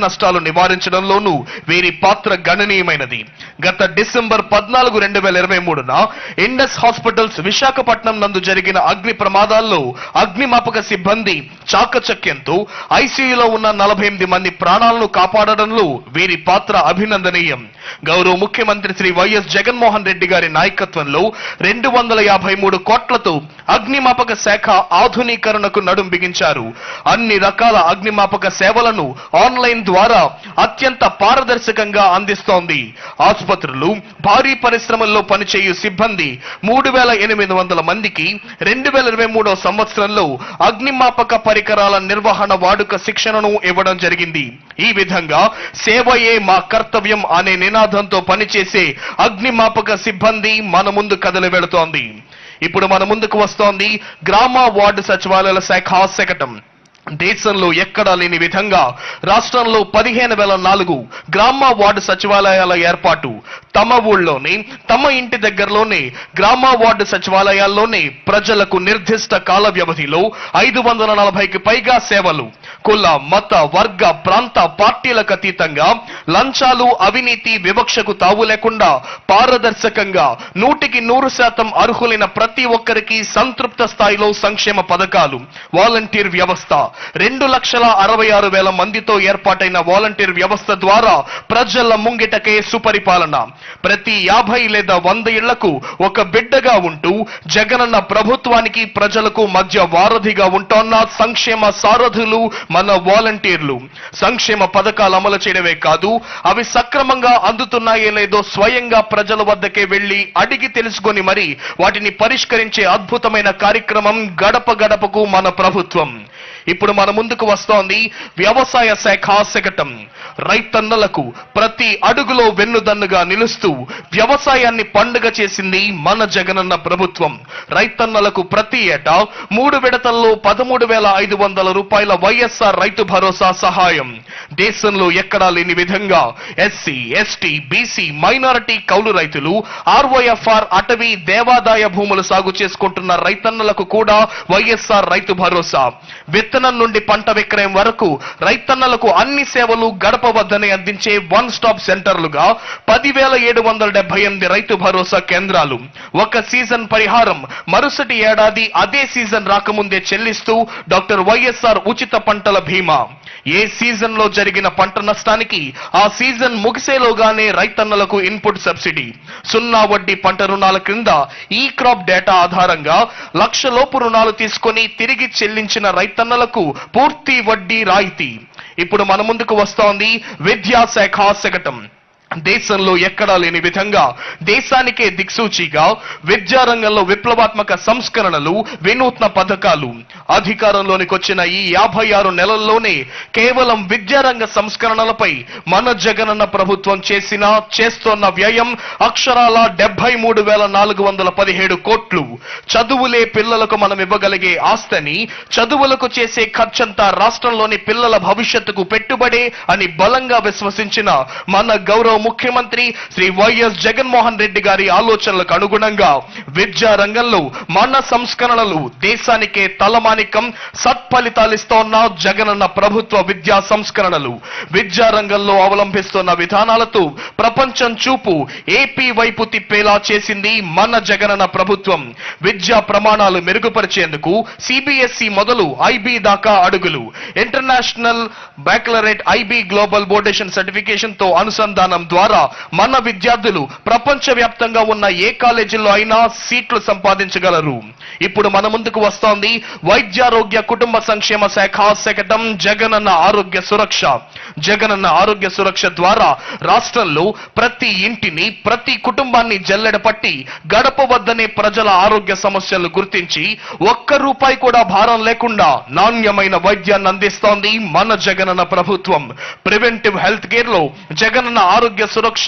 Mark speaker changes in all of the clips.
Speaker 1: నష్టాలు నివారించడంలోనూ వీరి పాత్ర గణనీయమైనది. గత డిసెంబర్ 14, 2023న ఇండస్ హాస్పిటల్స్ విశాఖపట్నం నందు జరిగిన అగ్ని ప్రమాదాల్లో అగ్నిమాపక సిబ్బంది చాకచక్యంతో ఐసీయూలో ఉన్న 48 మంది ప్రాణాలను కాపాడడంలో వీరి పాత్ర అభినందనీయం. గౌరవ ముఖ్యమంత్రి శ్రీ వైఎస్ జగన్మోహన్ రెడ్డి గారి నాయకత్వంలో 253 కోట్లతో అగ్నిమాపక శాఖ ఆధునీకరణకు నడుం బిగించారు. అన్ని రకాల అగ్నిమాపక సేవలను ఆన్లైన్ ద్వారా అత్యంత పారదర్శకంగా అందిస్తోంది. ఆసుపత్రులు, భారీ పరిశ్రమల్లో పనిచేయు సిబ్బంది 3800 మందికి 2023వ సంవత్సరంలో అగ్నిమాపక పరికరాల నిర్వహణ వాడుక శిక్షణను ఇవ్వడం జరిగింది. ఈ విధంగా సేవయే మా కర్తవ్యం అనే నినాదంతో పనిచేసే అగ్నిమాపక సిబ్బంది మన ముందు కదలి వెళుతోంది. ఇప్పుడు మన ముందుకు వస్తోంది గ్రామ వార్డు సచివాలయాల శాఖ శకటం. దేశంలో ఎక్కడా లేని విధంగా రాష్ట్రంలో 15,004 గ్రామ వార్డు సచివాలయాల ఏర్పాటు. తమ ఊళ్ళోనే, తమ ఇంటి దగ్గరలోనే గ్రామ వార్డు సచివాలయాల్లోనే ప్రజలకు నిర్దిష్ట కాల వ్యవధిలో 540కి పైగా సేవలు. కుల, మత, వర్గ, ప్రాంత, పార్టీలకు అతీతంగా లంచాలు, అవినీతి, వివక్షకు తావు లేకుండా పారదర్శకంగా 100% అర్హులైన ప్రతి ఒక్కరికి సంతృప్త స్థాయిలో సంక్షేమ పథకాలు. వాలంటీర్ వ్యవస్థ 2,66,000 మందితో ఏర్పాటైన వాలంటీర్ వ్యవస్థ ద్వారా ప్రజల ముంగిటకే సుపరిపాలన. ప్రతి 50 లేదా 100 ఇళ్లకు ఒక బిడ్డగా ఉంటూ జగనన్న ప్రభుత్వానికి ప్రజలకు మధ్య వారధిగా ఉంటోన్న సంక్షేమ సారథులు మన వాలంటీర్లు. సంక్షేమ పథకాలు అమలు చేయడమే కాదు, అవి సక్రమంగా అందుతున్నాయో లేదో స్వయంగా ప్రజల వద్దకే వెళ్లి అడిగి తెలుసుకొని మరి వాటిని పరిష్కరించే అద్భుతమైన కార్యక్రమం గడప గడపకు మన ప్రభుత్వం. ఇప్పుడు మన ముందుకు వస్తోంది వ్యవసాయ శాఖ శకటం. రైతన్నలకు ప్రతి అడుగులో వెన్నుదన్నుగా నిలుస్తూ వ్యవసాయాన్ని పండుగ చేసింది మన జగనన్న ప్రభుత్వం. రైతన్నలకు ప్రతి ఏటా 3 విడతల్లో 13,500 రూపాయల వైఎస్ఆర్ రైతు భరోసా సహాయం. దేశంలో ఎక్కడా లేని విధంగా ఎస్సీ, ఎస్టీ, బీసీ, మైనారిటీ కౌలు రైతులు, ఆర్ఓఎఫ్ఆర్, అటవీ, దేవాదాయ భూములు సాగు చేసుకుంటున్న రైతన్నలకు కూడా వైఎస్ఆర్ రైతు భరోసా. విత్తనం నుండి పంట విక్రయం వరకు రైతన్నలకు అన్ని సేవలు గడప వద్దనే అందించే వన్ స్టాప్ సెంటర్లుగా 10,778 రైతు భరోసా కేంద్రాలు. ఒక సీజన్ పరిహారం మరుసటి ఏడాది అదే సీజన్ రాకముందే చెల్లిస్తూ డాక్టర్ వైఎస్ఆర్ ఉచిత పంటల బీమా. ఏ సీజన్ లో జరిగిన పంట నష్టానికి ఆ సీజన్ ముగిసేలోగానే రైతన్నలకు ఇన్పుట్ సబ్సిడీ. 0 వడ్డీ పంట రుణాల క్రింద ఈ క్రాప్ డేటా ఆధారంగా 1,00,000 లోపు రుణాలు తీసుకొని తిరిగి చెల్లించిన రైతన్నలకు పూర్తి వడ్డీ రాయితీ. ఇప్పుడు మన ముందుకు వస్తోంది విద్యాశాఖ శకటం. దేశంలో ఎక్కడా లేని విధంగా దేశానికే దిక్సూచిగా విద్యారంగంలో విప్లవాత్మక సంస్కరణలు, వినూత్న పథకాలు. అధికారంలోనికి వచ్చిన ఈ 56 నెలల్లోనే కేవలం విద్యారంగ సంస్కరణలపై మన జగనన్న ప్రభుత్వం చేస్తోన్న వ్యయం అక్షరాల 73,417 కోట్లు. చదువులే పిల్లలకు మనం ఇవ్వగలిగే ఆస్తిని, చదువులకు చేసే ఖర్చంతా రాష్ట్రంలోని పిల్లల భవిష్యత్తుకు పెట్టుబడే అని బలంగా విశ్వసించిన మన గౌరవ ముఖ్యమంత్రి శ్రీ వైఎస్ జగన్మోహన్ రెడ్డి గారి ఆలోచనలకు అనుగుణంగా విద్యా రంగంలో మన సంస్కరణలు దేశానికే తలమానికం, సత్ఫలితాలిస్తోన్న జగనన్న ప్రభుత్వ విద్యా సంస్కరణలు. విద్యా రంగంలో అవలంబిస్తున్న విధానాలతో ప్రపంచం చూపు ఏపీ వైపు తిప్పేలా చేసింది మన జగనన్న ప్రభుత్వం. విద్యా ప్రమాణాలు మెరుగుపరిచేందుకు సిబిఎస్ఈ మొదలు ఐబీ దాకా అడుగులు. ఇంటర్నేషనల్ బ్యాక్లరేట్ ఐబీ గ్లోబల్ బోర్డేషన్ సర్టిఫికేషన్ తో అనుసంధానం ద్వారా మన విద్యార్థులు ప్రపంచ వ్యాప్తంగా ఉన్న ఏ కాలేజీల్లో అయినా సీట్లు సంపాదించగలరు. ఇప్పుడు మన ముందుకు వస్తోంది వైద్యారోగ్య కుటుంబ సంక్షేమ శాఖ శకటం జగనన్న ఆరోగ్య సురక్ష. జగనన్న ఆరోగ్య సురక్ష ద్వారా రాష్ట్రంలో ప్రతి ఇంటిని, ప్రతి కుటుంబాన్ని జల్లెడ పట్టి గడప వద్దనే ప్రజల ఆరోగ్య సమస్యలు గుర్తించి ₹1 కూడా భారం లేకుండా నాణ్యమైన వైద్యాన్ని అందిస్తోంది మన జగనన్న ప్రభుత్వం. ప్రివెంటివ్ హెల్త్ కేర్ లో జగనన్న ఆరోగ్య సురక్ష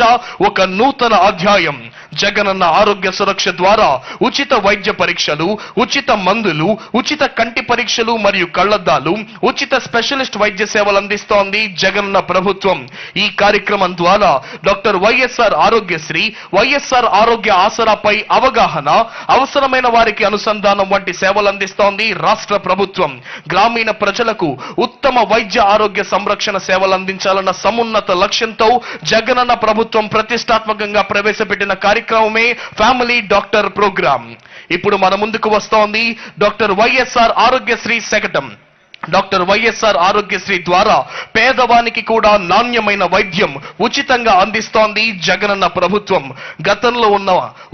Speaker 1: ఒక నూతన అధ్యాయం. జగనన్న ఆరోగ్య సురక్ష ద్వారా ఉచిత వైద్య పరీక్షలు, ఉచిత మందులు, ఉచిత కంటి పరీక్షలు మరియు కళ్లద్దాలు, ఉచిత స్పెషలిస్ట్ వైద్య సేవలు అందిస్తోంది జగనన్న ప్రభుత్వం. ఈ కార్యక్రమం ద్వారా డాక్టర్ వైఎస్ఆర్ ఆరోగ్యశ్రీ, వైఎస్ఆర్ ఆరోగ్య ఆసరాపై అవగాహన, అవసరమైన వారికి అనుసంధానం వంటి సేవలు అందిస్తోంది రాష్ట్ర ప్రభుత్వం. గ్రామీణ ప్రజలకు ఉత్తమ వైద్య ఆరోగ్య సంరక్షణ సేవలు అందించాలన్న సమున్నత లక్ష్యంతో జగనన్న ప్రభుత్వం ప్రతిష్టాత్మకంగా ప్రవేశపెట్టిన కార్యక్రమమే ఫ్యామిలీ డాక్టర్ ప్రోగ్రాం. ఇప్పుడు మన ముందుకు వస్తోంది doctor YSR Aarogyasri శకటం. Doctor YSR Aarogyasri ద్వారా పేదవానికి కూడా నాణ్యమైన వైద్యం ఉచితంగా అందిస్తోంది జగనన్న ప్రభుత్వం. గతంలో ఉన్న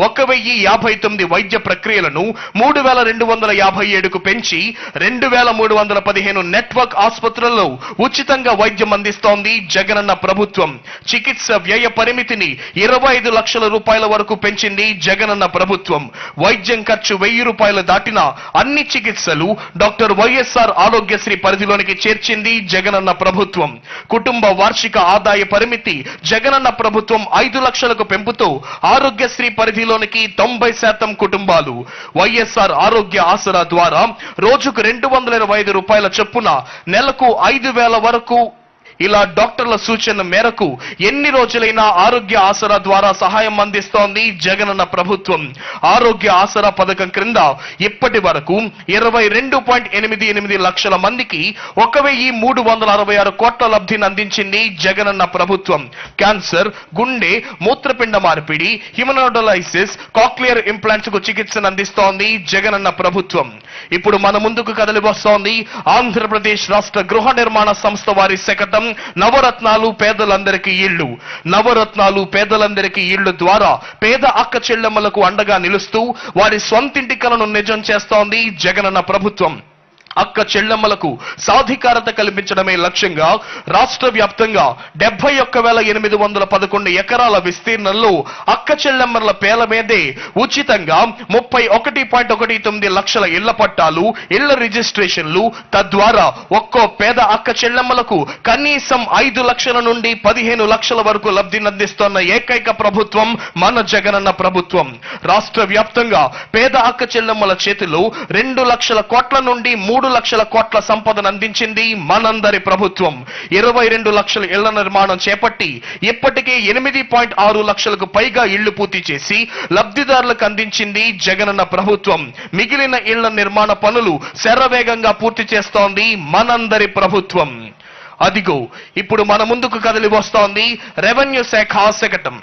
Speaker 1: 1059 వైద్య ప్రక్రియలను 3257కు పెంచి 2315 నెట్వర్క్ ఆసుపత్రుల్లో ఉచితంగా వైద్యం అందిస్తోంది జగనన్న ప్రభుత్వం. చికిత్స వ్యయ పరిమితిని 25 లక్షల రూపాయల వరకు పెంచింది జగనన్న ప్రభుత్వం. వైద్యం ఖర్చు 1000 రూపాయలు దాటిన అన్ని చికిత్సలు డాక్టర్ వైఎస్ఆర్ ఆరోగ్యశ్రీ పరిధిలోనికి చేర్చింది జగనన్న ప్రభుత్వం. కుటుంబ వార్షిక ఆదాయ పరిమితి జగనన్న ప్రభుత్వం 5 లక్షలకు పెంపుతో ఆరోగ్యశ్రీ పరిధిలోనికి 90% కుటుంబాలు వైఎస్ఆర్ ఆరోగ్య ఆసరా ద్వారా రోజుకు 225 రూపాయల చొప్పున నెలకు 5000 వరకు ఇలా డాక్టర్ల సూచన మేరకు ఎన్ని రోజులైనా ఆరోగ్య ఆసరా ద్వారా సహాయం అందిస్తోంది జగనన్న ప్రభుత్వం. ఆరోగ్య ఆసరా పథకం క్రింద ఇప్పటి వరకు 22.88 లక్షల మందికి 1366 కోట్ల లబ్ధిని అందించింది జగనన్న ప్రభుత్వం. క్యాన్సర్, గుండె, మూత్రపిండ మార్పిడి, హిమనోడలైసిస్, కాక్లియర్ ఇంప్లాంట్స్ కు చికిత్సను అందిస్తోంది జగనన్న ప్రభుత్వం. ఇప్పుడు మన ముందుకు కదలి వస్తోంది ఆంధ్రప్రదేశ్ రాష్ట్ర గృహ నిర్మాణ సంస్థ వారి శకటం నవరత్నాలు పేదలందరికీ ఇళ్లు. నవరత్నాలు పేదలందరికీ ఇళ్లు ద్వారా పేద అక్క చెల్లెమ్మలకు అండగా నిలుస్తూ వారి స్వంతింటి కలను నిజం చేస్తోంది జగనన్న ప్రభుత్వం. అక్క చెల్లెమ్మలకు సాధికారత కల్పించడమే లక్ష్యంగా రాష్ట్ర వ్యాప్తంగా 71,811 ఎకరాల విస్తీర్ణంలో అక్క చెల్లెమ్మల పేర్ల మీదే ఉచితంగా 31.19 లక్షల ఇళ్ల పట్టాలు, ఇళ్ల రిజిస్ట్రేషన్లు, తద్వారా ఒక్కో పేద అక్క చెల్లెమ్మలకు కనీసం 5 లక్షల నుండి 15 లక్షల వరకు లబ్ధిని అందిస్తున్న ఏకైక ప్రభుత్వం మన జగనన్న ప్రభుత్వం. రాష్ట్ర వ్యాప్తంగా పేద అక్క చెల్లెమ్మల చేతిలో 2 లక్షల కోట్ల నుండి 3 లక్షల కోట్ల సంపదను అందించింది మనందరి ప్రభుత్వం. 22 లక్షల ఇళ్ల నిర్మాణం చేపట్టి ఇప్పటికే 8.6 లక్షలకు పైగా ఇళ్లు పూర్తి చేసి లబ్ధిదారులకు అందించింది జగనన్న ప్రభుత్వం. మిగిలిన ఇళ్ల నిర్మాణ పనులు శరవేగంగా పూర్తి చేస్తోంది మనందరి ప్రభుత్వం. అదిగో ఇప్పుడు మన ముందుకు కదిలి వస్తోంది రెవెన్యూ శాఖ శకటం.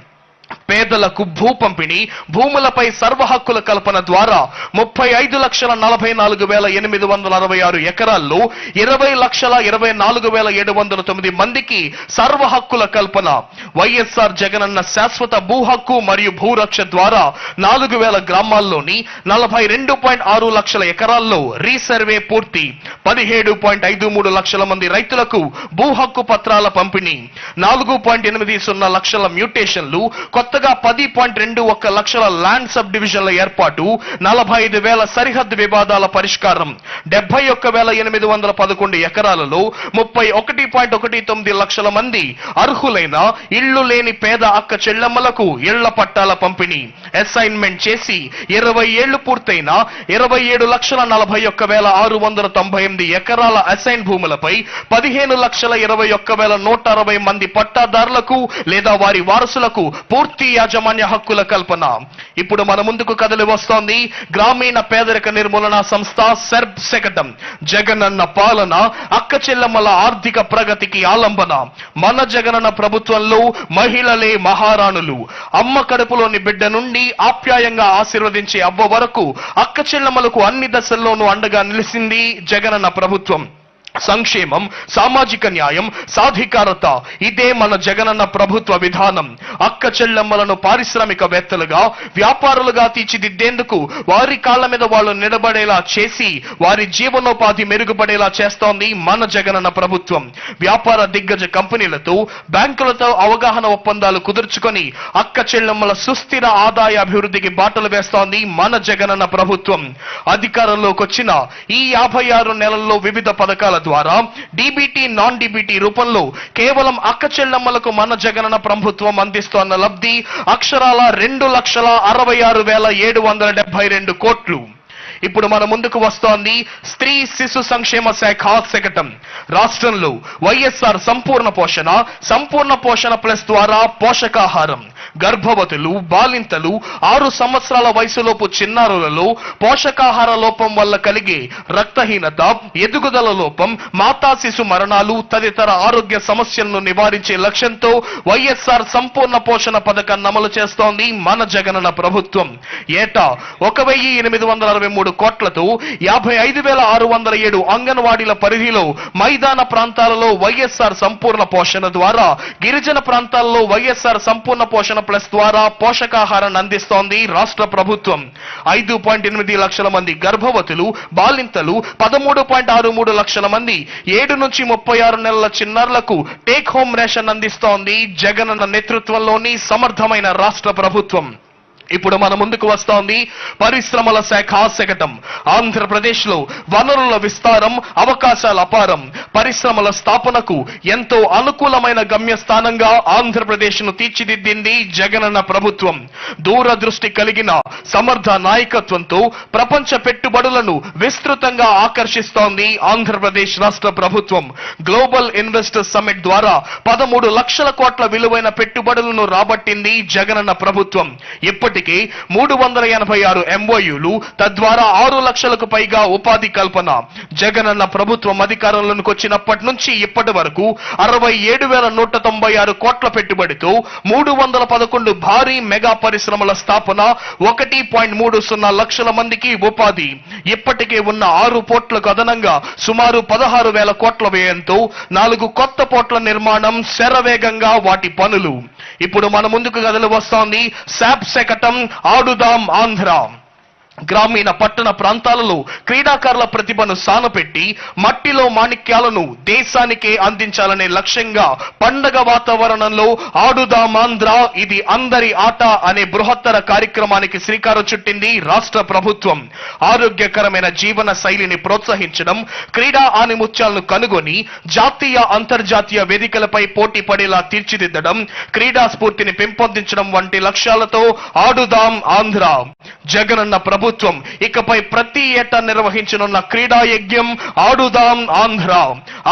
Speaker 1: పేదలకు భూ పంపిణీ, భూములపై సర్వ హక్కుల కల్పన ద్వారా 35,44,866 ఎకరాల్లో 20,24,709 మందికి సర్వ హక్కుల కల్పన. వైఎస్ఆర్ జగనన్న శాశ్వత భూ హక్కు మరియు భూరక్ష ద్వారా 4,000 గ్రామాల్లోని 42.6 లక్షల ఎకరాల్లో రీసర్వే పూర్తి. 17.53 లక్షల మంది రైతులకు భూ హక్కు పత్రాల పంపిణీ. 4.80 లక్షల మ్యూటేషన్లు, కొత్తగా 10.21 లక్షల ల్యాండ్ సబ్ డివిజన్ల ఏర్పాటు, 45,000 సరిహద్దు వివాదాల పరిష్కారం, 71,811 ఎకరాలలో 31.19 లక్షల మంది అర్హులైన ఇళ్లు లేని పేద అక్క చెల్లెమ్మలకు ఇళ్ల పట్టాల పంపిణీ. అసైన్మెంట్ చేసి 20 ఏళ్లు పూర్తయిన 27,41,698 ఎకరాల అసైన్ భూములపై 15,21,160 మంది పట్టాదారులకు లేదా వారి వారసులకు పూర్తి యాజమాన్య హక్కుల కల్పన. ఇప్పుడు మన ముందుకు కదిలి వస్తోంది గ్రామీణ పేదరిక నిర్మూలన సంస్థ సెర్బ్ శకటం. జగనన్న పాలన అక్క చెల్లెమ్మల ఆర్థిక ప్రగతికి ఆలంబన. మన జగనన్న ప్రభుత్వంలో మహిళలే మహారాణులు. అమ్మ కడుపులోని బిడ్డ నుండి ఆప్యాయంగా ఆశీర్వదించే అవ్వ వరకు అక్క చెల్లెమ్మలకు అన్ని దశల్లోనూ అండగా నిలిచింది జగనన్న ప్రభుత్వం. సంక్షేమం, సామాజిక న్యాయం, సాధికారత ఇదే మన జగనన్న ప్రభుత్వ విధానం. అక్క చెల్లెమ్మలను పారిశ్రామికవేత్తలుగా, వ్యాపారులుగా తీర్చిదిద్దేందుకు వారి కాళ్ల మీద వాళ్ళు నిలబడేలా చేసి వారి జీవనోపాధి మెరుగుపడేలా చేస్తోంది మన జగనన్న ప్రభుత్వం. వ్యాపార దిగ్గజ కంపెనీలతో, బ్యాంకులతో అవగాహన ఒప్పందాలు కుదుర్చుకొని అక్క చెల్లెమ్మల సుస్థిర ఆదాయ అభివృద్ధికి బాటలు వేస్తోంది మన జగనన్న ప్రభుత్వం. అధికారంలోకి వచ్చిన ఈ 56 నెలల్లో వివిధ పథకాల ద్వారా డీబీటీ నాన్ డీబీటీ రూపంలో కేవలం అక్క చెల్లెమ్మలకు మన జగనన్న ప్రభుత్వం అందిస్తోన్న లబ్ధి అక్షరాల 2,66,772 కోట్లు. ఇప్పుడు మన ముందుకు వస్తోంది స్త్రీ శిశు సంక్షేమ శాఖ శకటం. రాష్ట్రంలో వైఎస్ఆర్ సంపూర్ణ పోషణ ప్లస్ ద్వారా పోషకాహారం గర్భవతులు, బాలింతలు, 6 సంవత్సరాల వయసులోపు చిన్నారులలో పోషకాహార లోపం వల్ల కలిగే రక్తహీనత, ఎదుగుదల లోపం, మాతా శిశు మరణాలు తదితర ఆరోగ్య సమస్యలను నివారించే లక్ష్యంతో వైఎస్ఆర్ సంపూర్ణ పోషణ పథకాన్ని అమలు చేస్తోంది మన జగనన్న ప్రభుత్వం. ఏటా 1,863 కోట్లతో 55,607 అంగన్వాడీల పరిధిలో మైదాన ప్రాంతాలలో వైఎస్ఆర్ సంపూర్ణ పోషణ ద్వారా, గిరిజన ప్రాంతాల్లో వైఎస్ఆర్ సంపూర్ణ పోషణ ప్లస్ ద్వారా పోషకాహారాన్ని అందిస్తోంది రాష్ట్ర ప్రభుత్వం. 5.8 లక్షల మంది గర్భవతులు, బాలింతలు, 13.63 లక్షల మంది 7 నుంచి 36 నెలల చిన్నారులకు టేక్ హోమ్ రేషన్ అందిస్తోంది జగనన్న నేతృత్వంలోని సమర్థమైన రాష్ట్ర ప్రభుత్వం. ఇప్పుడు మన ముందుకు వస్తోంది పరిశ్రమల శాఖ శకటం. ఆంధ్రప్రదేశ్ లో వనరుల విస్తారం, అవకాశాల అపారం, పరిశ్రమల స్థాపనకు ఎంతో అనుకూలమైన గమ్యస్థానంగా ఆంధ్రప్రదేశ్ ను తీర్చిదిద్దింది జగనన్న ప్రభుత్వం. దూరదృష్టి కలిగిన సమర్థ నాయకత్వంతో ప్రపంచ పెట్టుబడులను విస్తృతంగా ఆకర్షిస్తోంది ఆంధ్రప్రదేశ్ రాష్ట్ర ప్రభుత్వం. గ్లోబల్ ఇన్వెస్టర్స్ సమ్మిట్ ద్వారా 13 లక్షల కోట్ల విలువైన పెట్టుబడులను రాబట్టింది జగనన్న ప్రభుత్వం. ఇప్పటికే 386 MOUలు, తద్వారా 6 లక్షలకు పైగా ఉపాధి కల్పన. జగనన్న ప్రభుత్వం అధికారంలోకి వచ్చినప్పటి నుంచి ఇప్పటి వరకు 67,196 కోట్ల పెట్టుబడితో 311 భారీ మెగా పరిశ్రమల స్థాపన, 1.30 లక్షల మందికి ఉపాధి. ఇప్పటికే ఉన్న 6 పోర్టులకు అదనంగా సుమారు 16,000 కోట్ల వ్యయంతో 4 కొత్త పోర్టుల నిర్మాణం, శరవేగంగా వాటి పనులు. ఇప్పుడు మన ముందుకు కదలి వస్తోంది శాప్ శకటం ఆడుదాం ఆంధ్ర. గ్రామీణ పట్టణ ప్రాంతాలలో క్రీడాకారుల ప్రతిభను సానపెట్టి మట్టిలో మాణిక్యాలను దేశానికే అందించాలనే లక్ష్యంగా పండగ వాతావరణంలో ఆడుదాం ఆంధ్ర, ఇది అందరి ఆట అనే బృహత్తర కార్యక్రమానికి శ్రీకారం చుట్టింది రాష్ట్ర ప్రభుత్వం. ఆరోగ్యకరమైన జీవన శైలిని ప్రోత్సహించడం, క్రీడా ఆనిముత్యాలను కనుగొని జాతీయ అంతర్జాతీయ వేదికలపై పోటీ పడేలా తీర్చిదిద్దడం, క్రీడా స్ఫూర్తిని పెంపొందించడం వంటి లక్ష్యాలతో ఆడుదాం ఆంధ్ర. జగనన్న ప్రభుత్వం ఇకపై ప్రతి ఏటా నిర్వహించనున్న క్రీడా యజ్ఞం ఆడుదాం ఆంధ్ర.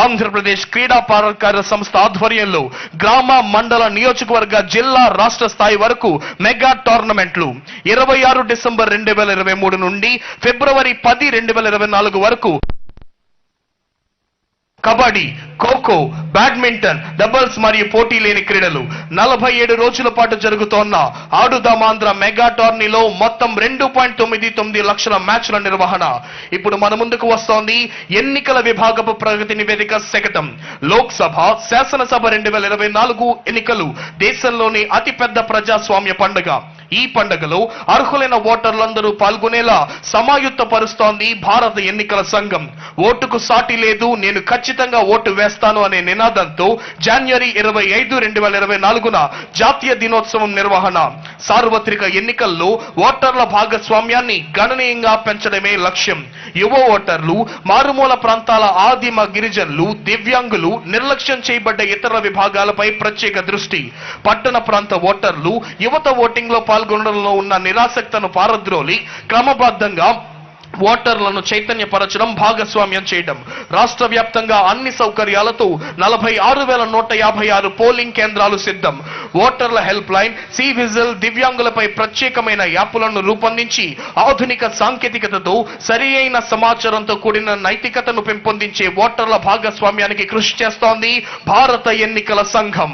Speaker 1: ఆంధ్రప్రదేశ్ క్రీడా ప్రాధికార సంస్థ ఆధ్వర్యంలో గ్రామ, మండల, నియోజకవర్గ, జిల్లా, రాష్ట్ర స్థాయి వరకు మెగా టోర్నమెంట్లు 26 డిసెంబర్ 2023 నుండి ఫిబ్రవరి 10, 2024 వరకు కబడ్డీ, ఖోఖో, బ్యాడ్మింటన్, డబుల్స్ మరియు పోటీ లేని క్రీడలు 47 రోజుల పాటు జరుగుతోన్న ఆడుదాం ఆంధ్ర మెగా టోర్నీలో మొత్తం 2.99 లక్షల మ్యాచ్ల నిర్వహణ. ఇప్పుడు మన ముందుకు వస్తోంది ఎన్నికల విభాగపు ప్రగతి నివేదిక శకటం. లోక్సభ, శాసనసభ 2024 ఎన్నికలు దేశంలోని అతిపెద్ద ప్రజాస్వామ్య పండుగ. ఈ పండుగలో అర్హులైన ఓటర్లందరూ పాల్గొనేలా సమాయుత్త పరుస్తోంది భారత ఎన్నికల సంఘం. ఓటుకు సాటి లేదు, నేను ఖచ్చితంగా ఓటు వేస్తాను అనే నినాదంతో జనవరి 25, 2024న జాతీయ దినోత్సవం నిర్వహణ. సార్వత్రిక ఎన్నికల్లో ఓటర్ల భాగస్వామ్యాన్ని గణనీయంగా పెంచడమే లక్ష్యం. యువ ఓటర్లు, మారుమూల ప్రాంతాల ఆదిమ గిరిజనులు, దివ్యాంగులు, నిర్లక్ష్యం చేయబడ్డ ఇతర విభాగాలపై ప్రత్యేక దృష్టి. పట్టణ ప్రాంత ఓటర్లు, యువత ఓటింగ్ లో పాల్గొనడంలో ఉన్న నిరాసక్తను పారద్రోలి క్రమబద్ధంగా ఓటర్లను చైతన్యపరచడం, భాగస్వామ్యం చేయడం. రాష్ట్ర వ్యాప్తంగా అన్ని సౌకర్యాలతో 46,156 పోలింగ్ కేంద్రాలు సిద్ధం. ఓటర్ల హెల్ప్ లైన్, సి విజిల్, దివ్యాంగులపై ప్రత్యేకమైన యాప్లను రూపొందించి ఆధునిక సాంకేతికతతో సరియైన సమాచారంతో కూడిన నైతికతను పెంపొందించే ఓటర్ల భాగస్వామ్యానికి కృషి చేస్తోంది భారత ఎన్నికల సంఘం.